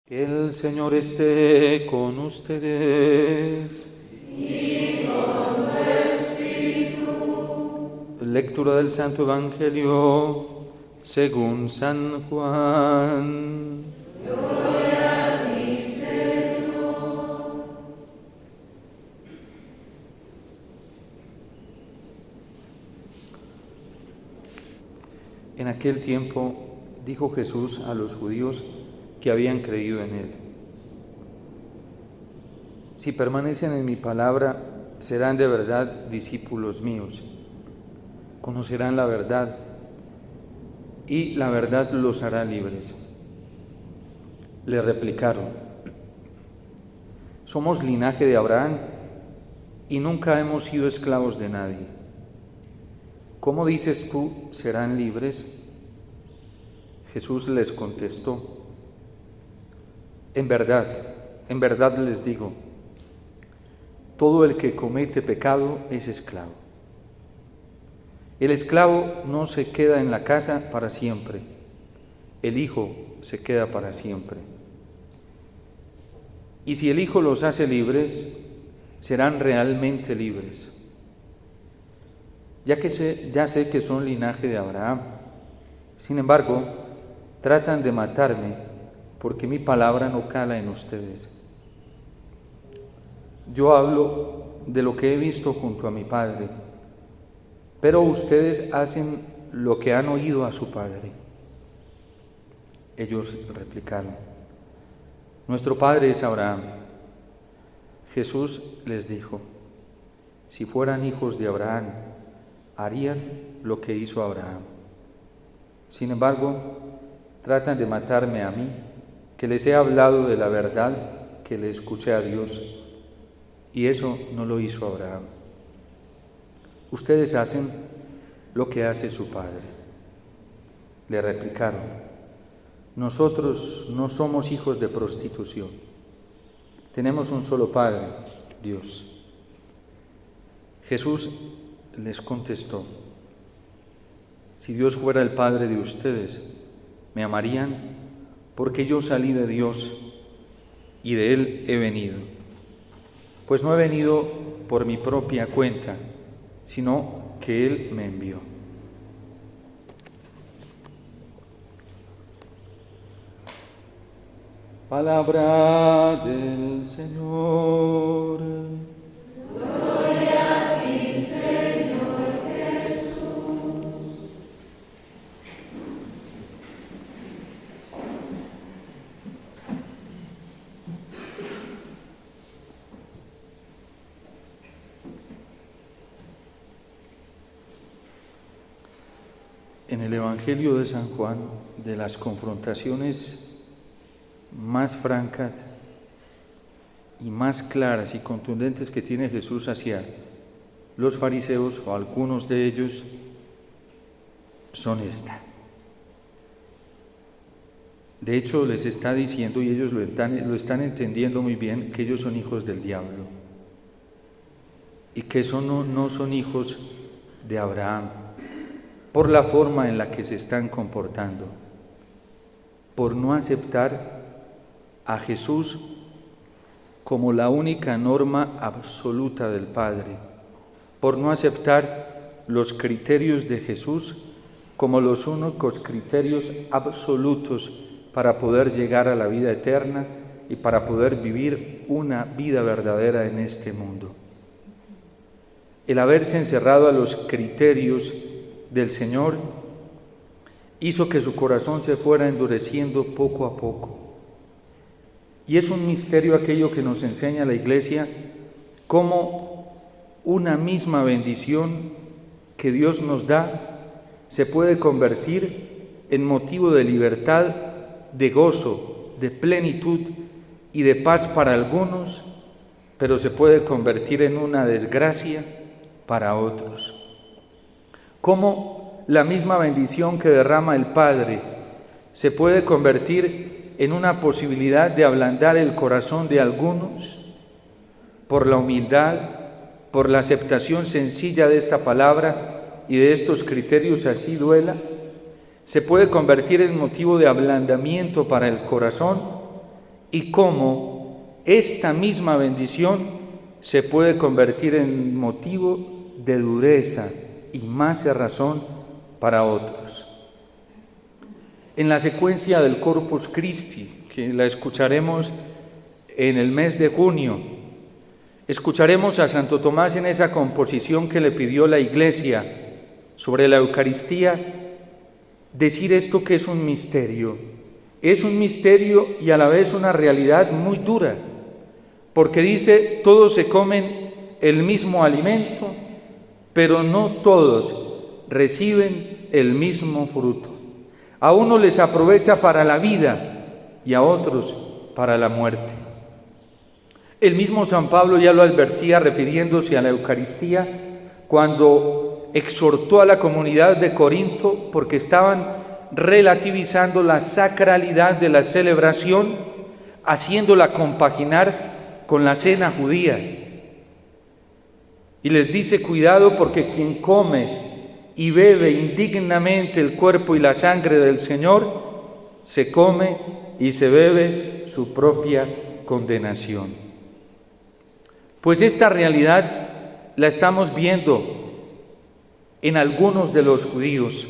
El Señor esté con ustedes. Y con tu espíritu. Lectura del Santo Evangelio según San Juan. Gloria a ti, Señor. En aquel tiempo dijo Jesús a los judíos que habían creído en Él: si permanecen en mi palabra, serán de verdad discípulos míos. Conocerán la verdad, y la verdad los hará libres. Le replicaron: somos linaje de Abraham y nunca hemos sido esclavos de nadie. ¿Cómo dices tú, serán libres? Jesús les contestó: en verdad les digo, todo el que comete pecado es esclavo. El esclavo no se queda en la casa para siempre, el Hijo se queda para siempre. Y si el Hijo los hace libres, serán realmente libres. Ya sé que son linaje de Abraham, sin embargo, tratan de matarme porque mi palabra no cala en ustedes. Yo hablo de lo que he visto junto a mi Padre, pero ustedes hacen lo que han oído a su padre. Ellos replicaron: nuestro padre es Abraham. Jesús les dijo: si fueran hijos de Abraham, harían lo que hizo Abraham. Sin embargo, tratan de matarme a mí, que les he hablado de la verdad que le escuché a Dios, y eso no lo hizo Abraham. Ustedes hacen lo que hace su padre. Le replicaron: nosotros no somos hijos de prostitución. Tenemos un solo Padre, Dios. Jesús les contestó: si Dios fuera el Padre de ustedes, me amarían porque yo salí de Dios y de Él he venido. Pues no he venido por mi propia cuenta, sino que Él me envió. Palabra del Señor. Gloria a ti, Señor Jesús. En el Evangelio de San Juan, de las confrontaciones más francas y más claras y contundentes que tiene Jesús hacia los fariseos o algunos de ellos, son esta. De hecho, les está diciendo, y ellos lo están entendiendo muy bien, que ellos son hijos del diablo y que no son hijos de Abraham, por la forma en la que se están comportando, por no aceptar a Jesús como la única norma absoluta del Padre, por no aceptar los criterios de Jesús como los únicos criterios absolutos para poder llegar a la vida eterna y para poder vivir una vida verdadera en este mundo. El haberse encerrado a los criterios del Señor hizo que su corazón se fuera endureciendo poco a poco. Y es un misterio aquello que nos enseña la Iglesia, cómo una misma bendición que Dios nos da se puede convertir en motivo de libertad, de gozo, de plenitud y de paz para algunos, pero se puede convertir en una desgracia para otros. Cómo la misma bendición que derrama el Padre se puede convertir en una posibilidad de ablandar el corazón de algunos por la humildad, por la aceptación sencilla de esta palabra y de estos criterios, así duela, se puede convertir en motivo de ablandamiento para el corazón y cómo esta misma bendición se puede convertir en motivo de dureza y más cerrazón para otros. En la secuencia del Corpus Christi, que la escucharemos en el mes de junio, escucharemos a Santo Tomás en esa composición que le pidió la Iglesia sobre la Eucaristía, decir esto que es un misterio. Es un misterio y a la vez una realidad muy dura, porque dice, todos se comen el mismo alimento, pero no todos reciben el mismo fruto. A unos les aprovecha para la vida y a otros para la muerte. El mismo San Pablo ya lo advertía refiriéndose a la Eucaristía cuando exhortó a la comunidad de Corinto porque estaban relativizando la sacralidad de la celebración, haciéndola compaginar con la cena judía. Y les dice, cuidado porque quien come y bebe indignamente el cuerpo y la sangre del Señor, se come y se bebe su propia condenación. Pues esta realidad la estamos viendo en algunos de los judíos,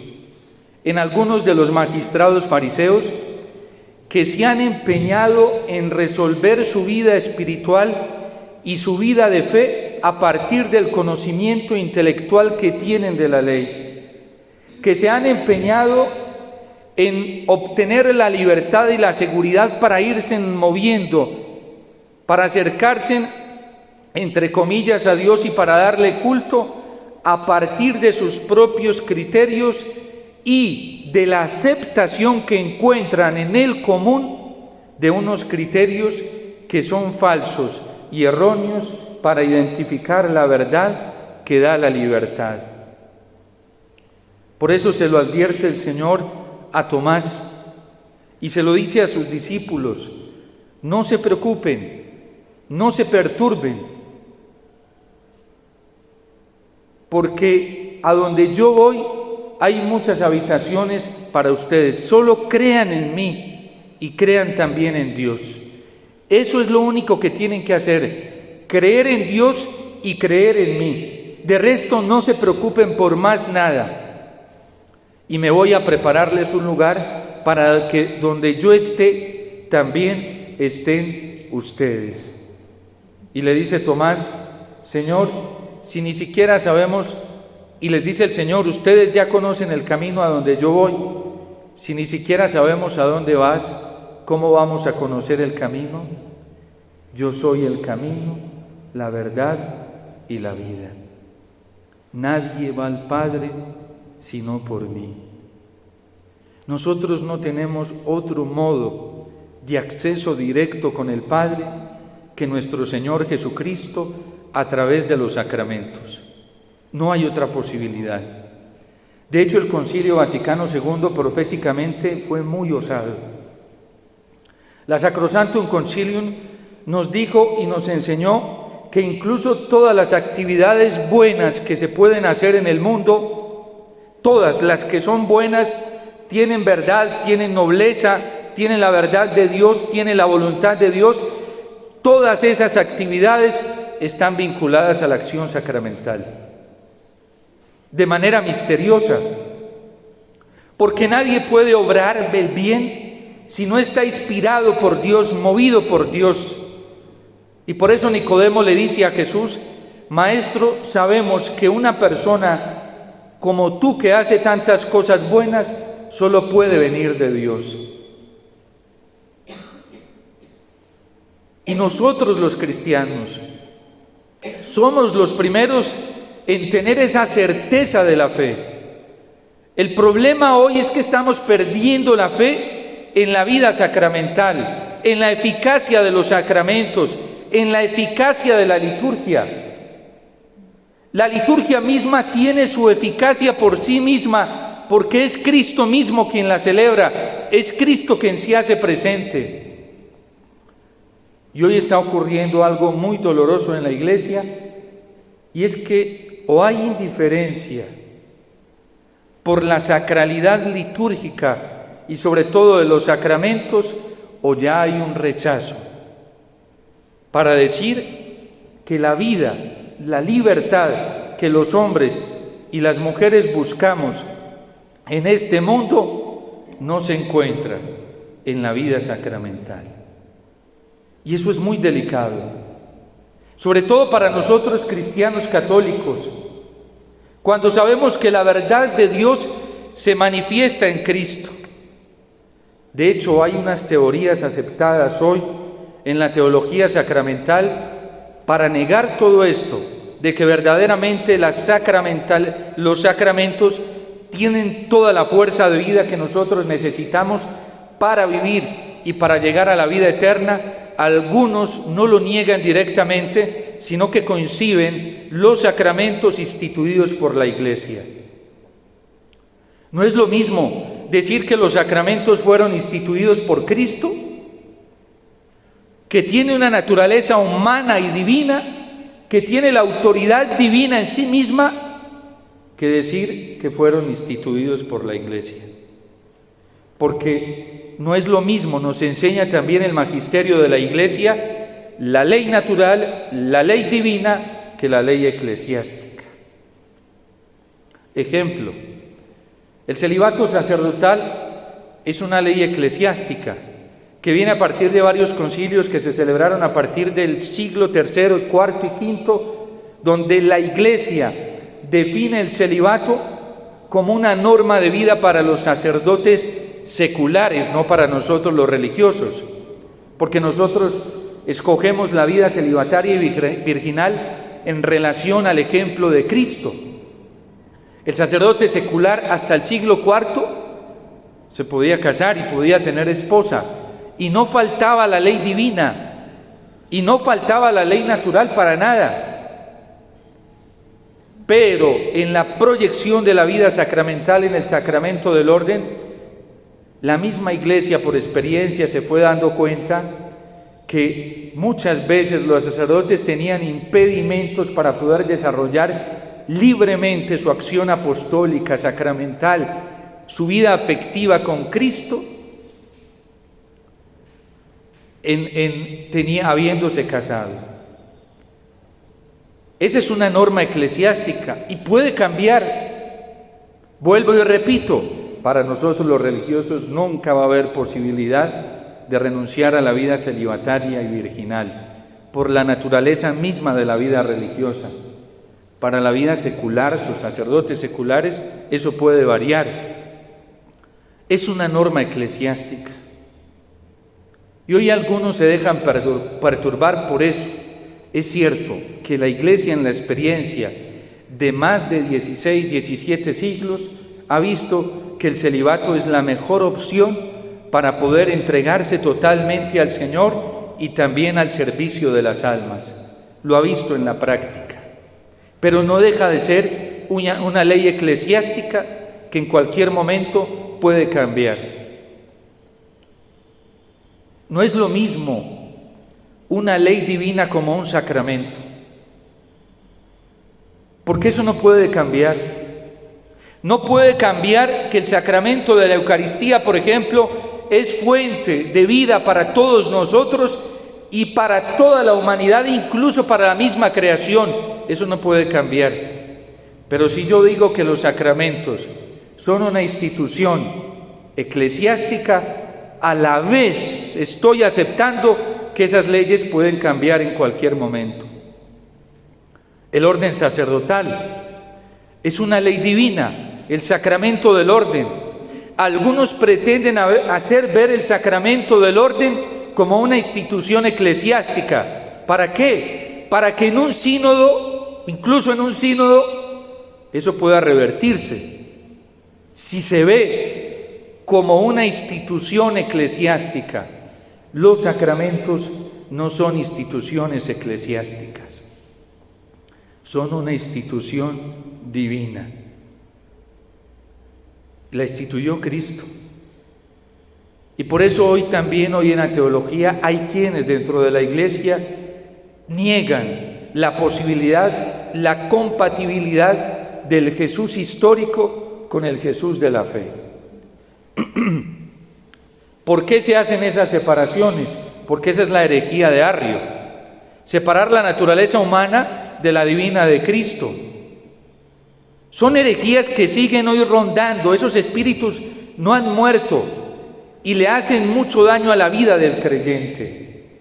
en algunos de los magistrados fariseos que se han empeñado en resolver su vida espiritual y su vida de fe a partir del conocimiento intelectual que tienen de la ley, que se han empeñado en obtener la libertad y la seguridad para irse moviendo, para acercarse, entre comillas, a Dios y para darle culto a partir de sus propios criterios y de la aceptación que encuentran en el común de unos criterios que son falsos y erróneos para identificar la verdad que da la libertad. Por eso se lo advierte el Señor a Tomás y se lo dice a sus discípulos: no se preocupen, no se perturben, porque a donde yo voy hay muchas habitaciones para ustedes. Solo crean en mí y crean también en Dios. Eso es lo único que tienen que hacer: creer en Dios y creer en mí. De resto no se preocupen por más nada. Y me voy a prepararles un lugar para que donde yo esté, también estén ustedes. Y le dice Tomás: Señor, si ni siquiera sabemos, y les dice el Señor, ustedes ya conocen el camino a donde yo voy, si ni siquiera sabemos a dónde vas, ¿cómo vamos a conocer el camino? Yo soy el camino, la verdad y la vida. Nadie va al Padre sino por mí. Nosotros no tenemos otro modo de acceso directo con el Padre que nuestro Señor Jesucristo a través de los sacramentos. No hay otra posibilidad. De hecho, el Concilio Vaticano II proféticamente fue muy osado. La Sacrosanctum Concilium nos dijo y nos enseñó que incluso todas las actividades buenas que se pueden hacer en el mundo, todas las que son buenas, tienen verdad, tienen nobleza, tienen la verdad de Dios, tienen la voluntad de Dios. Todas esas actividades están vinculadas a la acción sacramental, de manera misteriosa, porque nadie puede obrar el bien si no está inspirado por Dios, movido por Dios. Y por eso Nicodemo le dice a Jesús: Maestro, sabemos que una persona como tú, que hace tantas cosas buenas, solo puede venir de Dios. Y nosotros los cristianos somos los primeros en tener esa certeza de la fe. El problema hoy es que estamos perdiendo la fe en la vida sacramental, en la eficacia de los sacramentos, en la eficacia de la liturgia. La liturgia misma tiene su eficacia por sí misma, porque es Cristo mismo quien la celebra, es Cristo quien se hace presente. Y hoy está ocurriendo algo muy doloroso en la Iglesia, y es que o hay indiferencia por la sacralidad litúrgica y sobre todo de los sacramentos, o ya hay un rechazo para decir que la vida, la libertad que los hombres y las mujeres buscamos en este mundo no se encuentra en la vida sacramental? Y eso es muy delicado, sobre todo para nosotros cristianos católicos, cuando sabemos que la verdad de Dios se manifiesta en Cristo. De hecho, hay unas teorías aceptadas hoy en la teología sacramental para negar todo esto, de que verdaderamente los sacramentos tienen toda la fuerza de vida que nosotros necesitamos para vivir y para llegar a la vida eterna. Algunos no lo niegan directamente, sino que conciben los sacramentos instituidos por la Iglesia. ¿No es lo mismo decir que los sacramentos fueron instituidos por Cristo, que tiene una naturaleza humana y divina, que tiene la autoridad divina en sí misma, que decir que fueron instituidos por la Iglesia? Porque no es lo mismo, nos enseña también el magisterio de la Iglesia, la ley natural, la ley divina, que la ley eclesiástica. Ejemplo, el celibato sacerdotal es una ley eclesiástica que viene a partir de varios concilios que se celebraron a partir del siglo III, IV y V, donde la Iglesia define el celibato como una norma de vida para los sacerdotes seculares, no para nosotros los religiosos, porque nosotros escogemos la vida celibataria y virginal en relación al ejemplo de Cristo. El sacerdote secular hasta el siglo IV se podía casar y podía tener esposa, y no faltaba la ley divina, y no faltaba la ley natural para nada. Pero en la proyección de la vida sacramental en el sacramento del orden, la misma Iglesia por experiencia se fue dando cuenta que muchas veces los sacerdotes tenían impedimentos para poder desarrollar libremente su acción apostólica, sacramental, su vida afectiva con Cristo, habiéndose casado. Esa es una norma eclesiástica y puede cambiar. Vuelvo y repito, para nosotros los religiosos nunca va a haber posibilidad de renunciar a la vida celibataria y virginal, por la naturaleza misma de la vida religiosa. Para la vida secular, sus sacerdotes seculares, eso puede variar. Es una norma eclesiástica. Y hoy algunos se dejan perturbar por eso. Es cierto que la Iglesia en la experiencia de más de 16, 17 siglos ha visto que el celibato es la mejor opción para poder entregarse totalmente al Señor y también al servicio de las almas. Lo ha visto en la práctica. Pero no deja de ser una ley eclesiástica que en cualquier momento puede cambiar. No es lo mismo una ley divina como un sacramento, porque eso no puede cambiar. No puede cambiar que el sacramento de la Eucaristía, por ejemplo, es fuente de vida para todos nosotros y para toda la humanidad, incluso para la misma creación. Eso no puede cambiar. Pero si yo digo que los sacramentos son una institución eclesiástica, a la vez estoy aceptando que esas leyes pueden cambiar en cualquier momento. El orden sacerdotal es una ley divina, el sacramento del orden. Algunos pretenden hacer ver el sacramento del orden como una institución eclesiástica. ¿Para qué? Para que en un sínodo, incluso en un sínodo, eso pueda revertirse. Si se ve como una institución eclesiástica, los sacramentos no son instituciones eclesiásticas, son una institución divina. La instituyó Cristo. Y por eso hoy en la teología hay quienes dentro de la Iglesia niegan la posibilidad, la compatibilidad del Jesús histórico con el Jesús de la fe. ¿Por qué se hacen esas separaciones? Porque esa es la herejía de Arrio. Separar la naturaleza humana de la divina de Cristo. Son herejías que siguen hoy rondando. Esos espíritus no han muerto y le hacen mucho daño a la vida del creyente.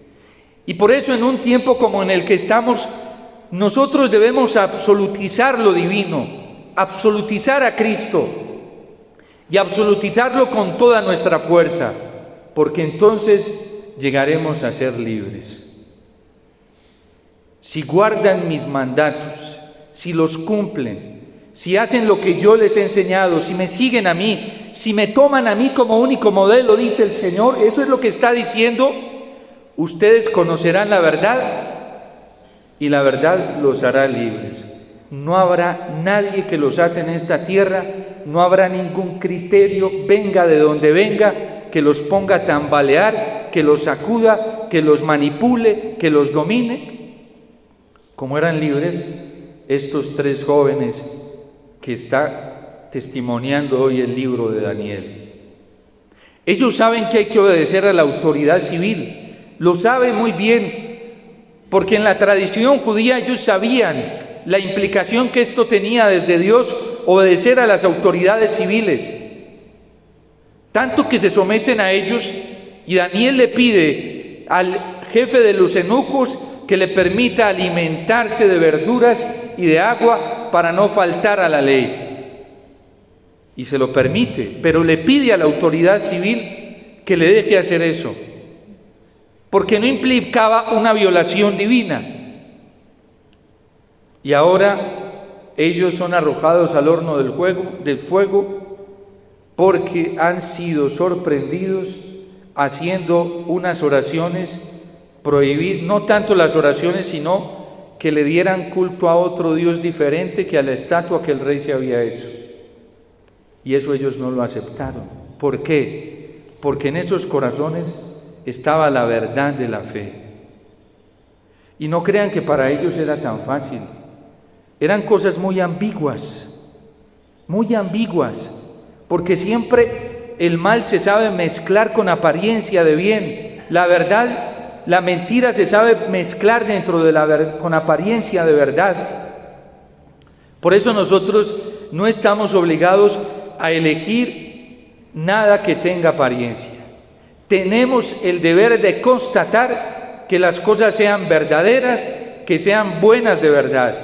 Y por eso en un tiempo como en el que estamos, nosotros debemos absolutizar lo divino, absolutizar a Cristo y absolutizarlo con toda nuestra fuerza, porque entonces llegaremos a ser libres. Si guardan mis mandatos, si los cumplen, si hacen lo que yo les he enseñado, si me siguen a mí, si me toman a mí como único modelo, dice el Señor, eso es lo que está diciendo, ustedes conocerán la verdad y la verdad los hará libres. No habrá nadie que los ate en esta tierra, no habrá ningún criterio, venga de donde venga, que los ponga a tambalear, que los sacuda, que los manipule, que los domine. Como eran libres estos 3 jóvenes que está testimoniando hoy el libro de Daniel. Ellos saben que hay que obedecer a la autoridad civil, lo saben muy bien, porque en la tradición judía ellos sabían la implicación que esto tenía desde Dios, obedecer a las autoridades civiles, tanto que se someten a ellos, y Daniel le pide al jefe de los eunucos que le permita alimentarse de verduras y de agua para no faltar a la ley. Y se lo permite, pero le pide a la autoridad civil que le deje hacer eso, porque no implicaba una violación divina. Y ahora ellos son arrojados al horno del fuego porque han sido sorprendidos haciendo unas oraciones, prohibir no tanto las oraciones, sino que le dieran culto a otro Dios diferente que a la estatua que el rey se había hecho. Y eso ellos no lo aceptaron. ¿Por qué? Porque en esos corazones estaba la verdad de la fe. Y no crean que para ellos era tan fácil. Eran cosas muy ambiguas, porque siempre el mal se sabe mezclar con apariencia de bien. La verdad, la mentira se sabe mezclar dentro de con apariencia de verdad. Por eso nosotros no estamos obligados a elegir nada que tenga apariencia. Tenemos el deber de constatar que las cosas sean verdaderas, que sean buenas de verdad.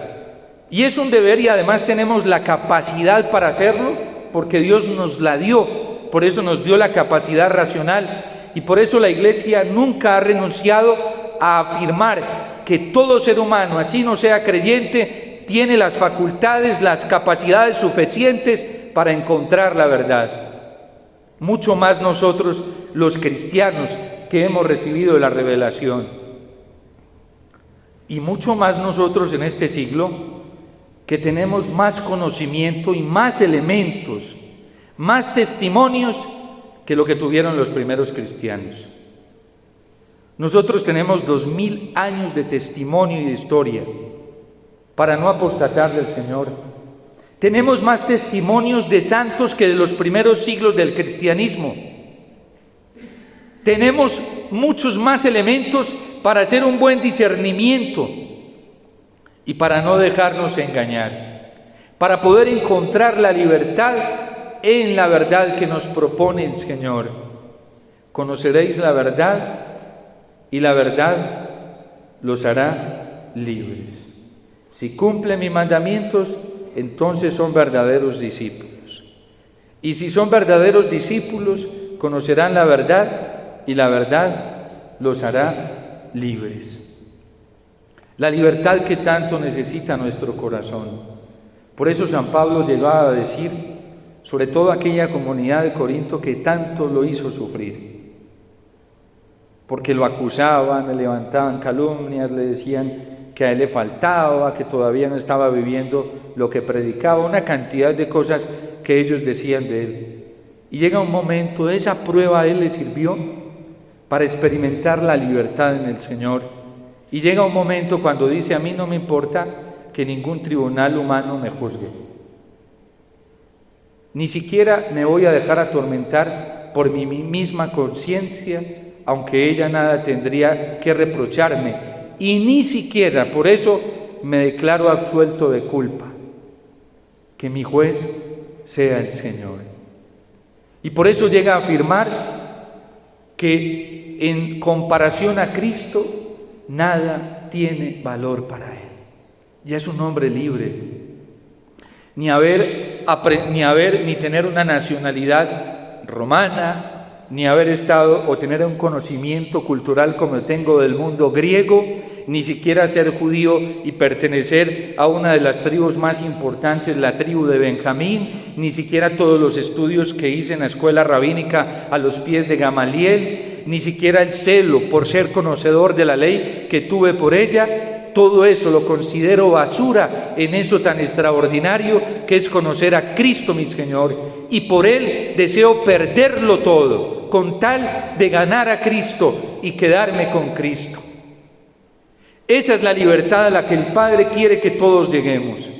Y es un deber, y además tenemos la capacidad para hacerlo, porque Dios nos la dio, por eso nos dio la capacidad racional, y por eso la Iglesia nunca ha renunciado a afirmar que todo ser humano, así no sea creyente, tiene las facultades, las capacidades suficientes para encontrar la verdad. Mucho más nosotros, los cristianos, que hemos recibido la revelación. Y mucho más nosotros en este siglo, que tenemos más conocimiento y más elementos, más testimonios que lo que tuvieron los primeros cristianos. Nosotros tenemos 2000 años de testimonio y de historia para no apostatar del Señor. Tenemos más testimonios de santos que de los primeros siglos del cristianismo. Tenemos muchos más elementos para hacer un buen discernimiento y para no dejarnos engañar, para poder encontrar la libertad en la verdad que nos propone el Señor. Conoceréis la verdad y la verdad los hará libres. Si cumplen mis mandamientos, entonces son verdaderos discípulos. Y si son verdaderos discípulos, conocerán la verdad y la verdad los hará libres. La libertad que tanto necesita nuestro corazón. Por eso San Pablo llegaba a decir, sobre todo aquella comunidad de Corinto que tanto lo hizo sufrir, porque lo acusaban, le levantaban calumnias, le decían que a él le faltaba, que todavía no estaba viviendo lo que predicaba, una cantidad de cosas que ellos decían de él. Y llega un momento, esa prueba a él le sirvió para experimentar la libertad en el Señor. Y llega un momento cuando dice, a mí no me importa que ningún tribunal humano me juzgue. Ni siquiera me voy a dejar atormentar por mi misma conciencia, aunque ella nada tendría que reprocharme, y ni siquiera por eso me declaro absuelto de culpa. Que mi juez sea el Señor. Y por eso llega a afirmar que en comparación a Cristo, nada tiene valor para él. Ya es un hombre libre. Ni tener una nacionalidad romana, ni haber estado o tener un conocimiento cultural como tengo del mundo griego, ni siquiera ser judío y pertenecer a una de las tribus más importantes, la tribu de Benjamín, ni siquiera todos los estudios que hice en la escuela rabínica a los pies de Gamaliel, ni siquiera el celo por ser conocedor de la ley que tuve por ella. Todo eso lo considero basura en eso tan extraordinario que es conocer a Cristo mi Señor, y por Él deseo perderlo todo con tal de ganar a Cristo y quedarme con Cristo. Esa es la libertad a la que el Padre quiere que todos lleguemos.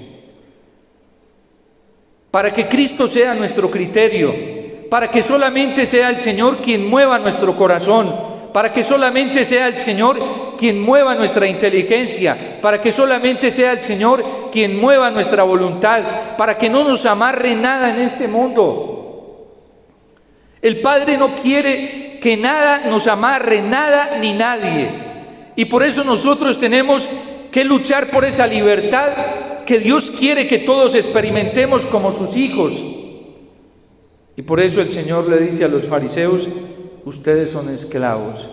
Para que Cristo sea nuestro criterio, para que solamente sea el Señor quien mueva nuestro corazón, para que solamente sea el Señor quien mueva nuestra inteligencia, para que solamente sea el Señor quien mueva nuestra voluntad, para que no nos amarre nada en este mundo. El Padre no quiere que nada nos amarre, nada ni nadie. Y por eso nosotros tenemos que luchar por esa libertad que Dios quiere que todos experimentemos como sus hijos. Y por eso el Señor le dice a los fariseos: ustedes son esclavos.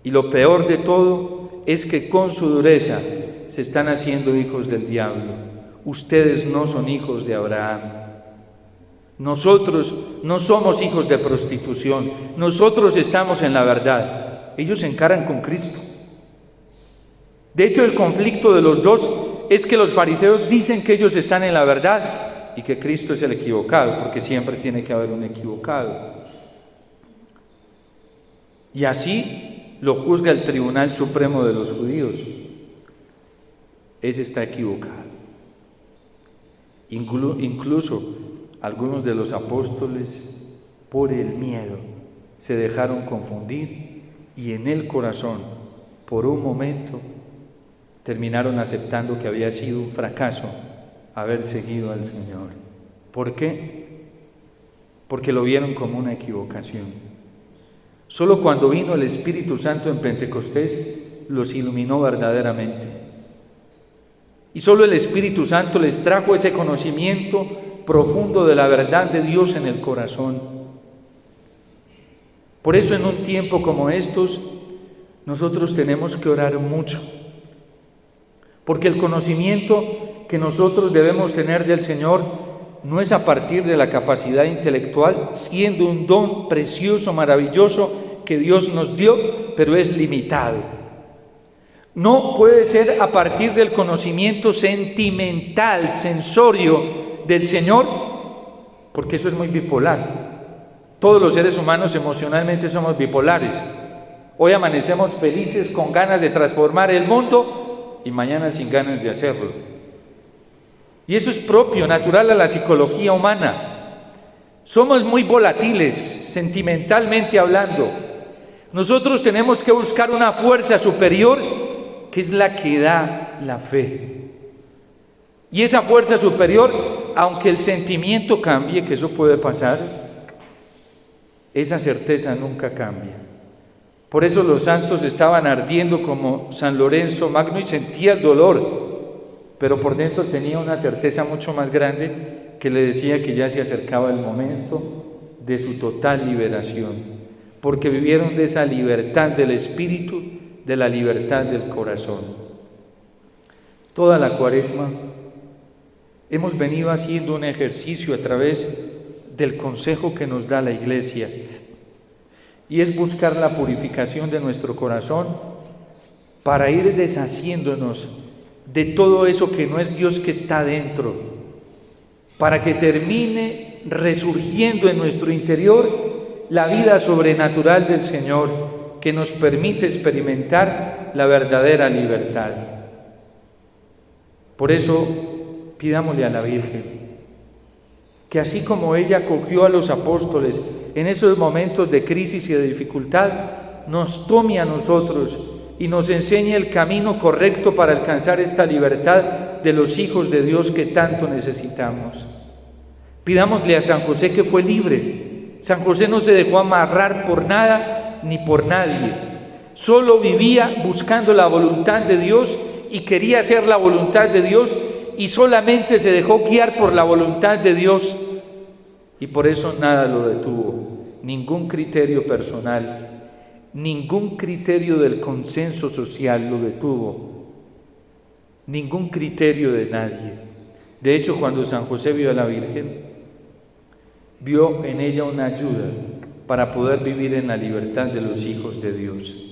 Y lo peor de todo es que con su dureza se están haciendo hijos del diablo. Ustedes no son hijos de Abraham. Nosotros no somos hijos de prostitución. Nosotros estamos en la verdad. Ellos se encaran con Cristo. De hecho, el conflicto de los dos es que los fariseos dicen que ellos están en la verdad y que Cristo es el equivocado, porque siempre tiene que haber un equivocado. Y así lo juzga el Tribunal Supremo de los Judíos. Ese está equivocado. Incluso algunos de los apóstoles, por el miedo, se dejaron confundir y en el corazón, por un momento, terminaron aceptando que había sido un fracaso haber seguido al Señor. ¿Por qué? Porque lo vieron como una equivocación. Solo cuando vino el Espíritu Santo en Pentecostés los iluminó verdaderamente. Y solo el Espíritu Santo les trajo ese conocimiento profundo de la verdad de Dios en el corazón. Por eso en un tiempo como estos, nosotros tenemos que orar mucho. Porque el conocimiento que nosotros debemos tener del Señor no es a partir de la capacidad intelectual, siendo un don precioso, maravilloso que Dios nos dio, pero es limitado. No puede ser a partir del conocimiento sentimental, sensorio del Señor, porque eso es muy bipolar. Todos los seres humanos emocionalmente somos bipolares. Hoy amanecemos felices con ganas de transformar el mundo y mañana sin ganas de hacerlo. Y eso es propio, natural a la psicología humana. Somos muy volátiles, sentimentalmente hablando. Nosotros tenemos que buscar una fuerza superior que es la que da la fe. Y esa fuerza superior, aunque el sentimiento cambie, que eso puede pasar, esa certeza nunca cambia. Por eso los santos estaban ardiendo como San Lorenzo Magno y sentía el dolor, pero por dentro tenía una certeza mucho más grande que le decía que ya se acercaba el momento de su total liberación, porque vivieron de esa libertad del espíritu, de la libertad del corazón. Toda la Cuaresma hemos venido haciendo un ejercicio a través del consejo que nos da la Iglesia, y es buscar la purificación de nuestro corazón para ir deshaciéndonos de todo eso que no es Dios que está dentro, para que termine resurgiendo en nuestro interior la vida sobrenatural del Señor, que nos permite experimentar la verdadera libertad. Por eso pidámosle a la Virgen que así como ella acogió a los apóstoles en esos momentos de crisis y de dificultad, nos tome a nosotros y nos enseñe el camino correcto para alcanzar esta libertad de los hijos de Dios que tanto necesitamos. Pidámosle a San José que fue libre. San José no se dejó amarrar por nada ni por nadie. Solo vivía buscando la voluntad de Dios y quería hacer la voluntad de Dios y solamente se dejó guiar por la voluntad de Dios y por eso nada lo detuvo. Ningún criterio personal, ningún criterio del consenso social lo detuvo, ningún criterio de nadie. De hecho, cuando San José vio a la Virgen, vio en ella una ayuda para poder vivir en la libertad de los hijos de Dios.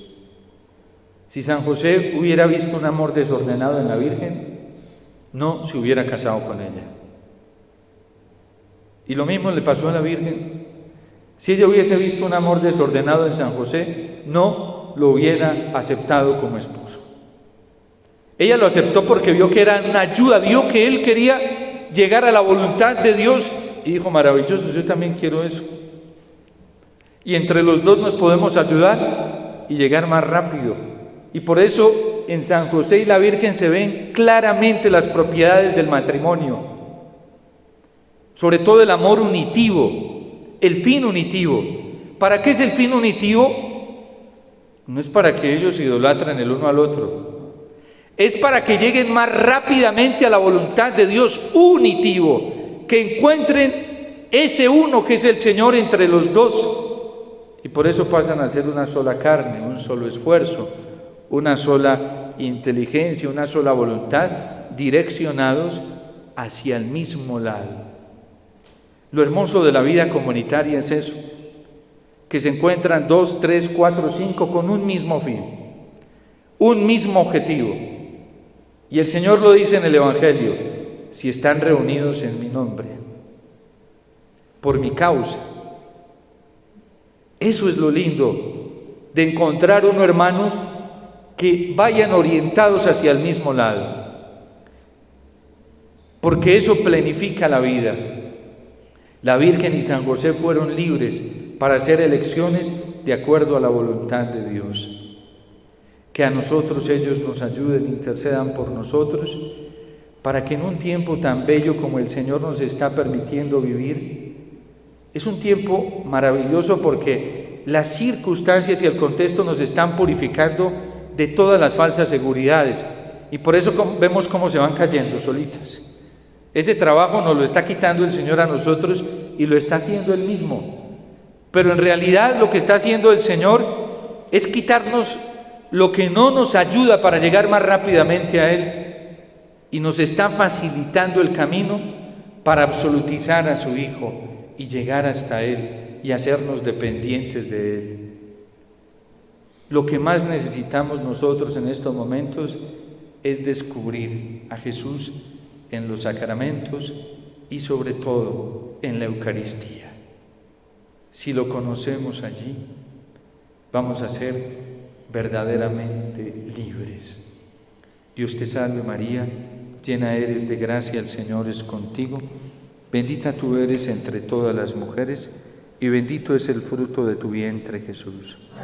Si San José hubiera visto un amor desordenado en la Virgen, no se hubiera casado con ella. Y lo mismo le pasó a la Virgen. Si ella hubiese visto un amor desordenado en San José, no lo hubiera aceptado como esposo. Ella lo aceptó porque vio que era una ayuda, vio que él quería llegar a la voluntad de Dios y dijo, maravilloso, yo también quiero eso. Y entre los dos nos podemos ayudar y llegar más rápido. Y por eso en San José y la Virgen se ven claramente las propiedades del matrimonio, sobre todo el amor unitivo, el fin unitivo. ¿Para qué es el fin unitivo? No es para que ellos idolatren el uno al otro, es para que lleguen más rápidamente a la voluntad de Dios unitivo, que encuentren ese uno que es el Señor entre los dos. Y por eso pasan a ser una sola carne, un solo esfuerzo, una sola inteligencia, una sola voluntad, direccionados hacia el mismo lado. Lo hermoso de la vida comunitaria es eso, que se encuentran 2, 3, 4, 5 con un mismo fin, un mismo objetivo. Y el Señor lo dice en el Evangelio, si están reunidos en mi nombre, por mi causa. Eso es lo lindo de encontrar unos hermanos que vayan orientados hacia el mismo lado, porque eso planifica la vida. La Virgen y San José fueron libres para hacer elecciones de acuerdo a la voluntad de Dios. Que a nosotros ellos nos ayuden, intercedan por nosotros, para que en un tiempo tan bello como el Señor nos está permitiendo vivir, es un tiempo maravilloso porque las circunstancias y el contexto nos están purificando de todas las falsas seguridades y por eso vemos cómo se van cayendo solitas. Ese trabajo nos lo está quitando el Señor a nosotros y lo está haciendo Él mismo, pero en realidad lo que está haciendo el Señor es quitarnos lo que no nos ayuda para llegar más rápidamente a Él y nos está facilitando el camino para absolutizar a su Hijo y llegar hasta Él y hacernos dependientes de Él. Lo que más necesitamos nosotros en estos momentos es descubrir a Jesús en los sacramentos y sobre todo en la Eucaristía. Si lo conocemos allí, vamos a ser verdaderamente libres. Dios te salve María, llena eres de gracia, el Señor es contigo. Bendita tú eres entre todas las mujeres y bendito es el fruto de tu vientre, Jesús.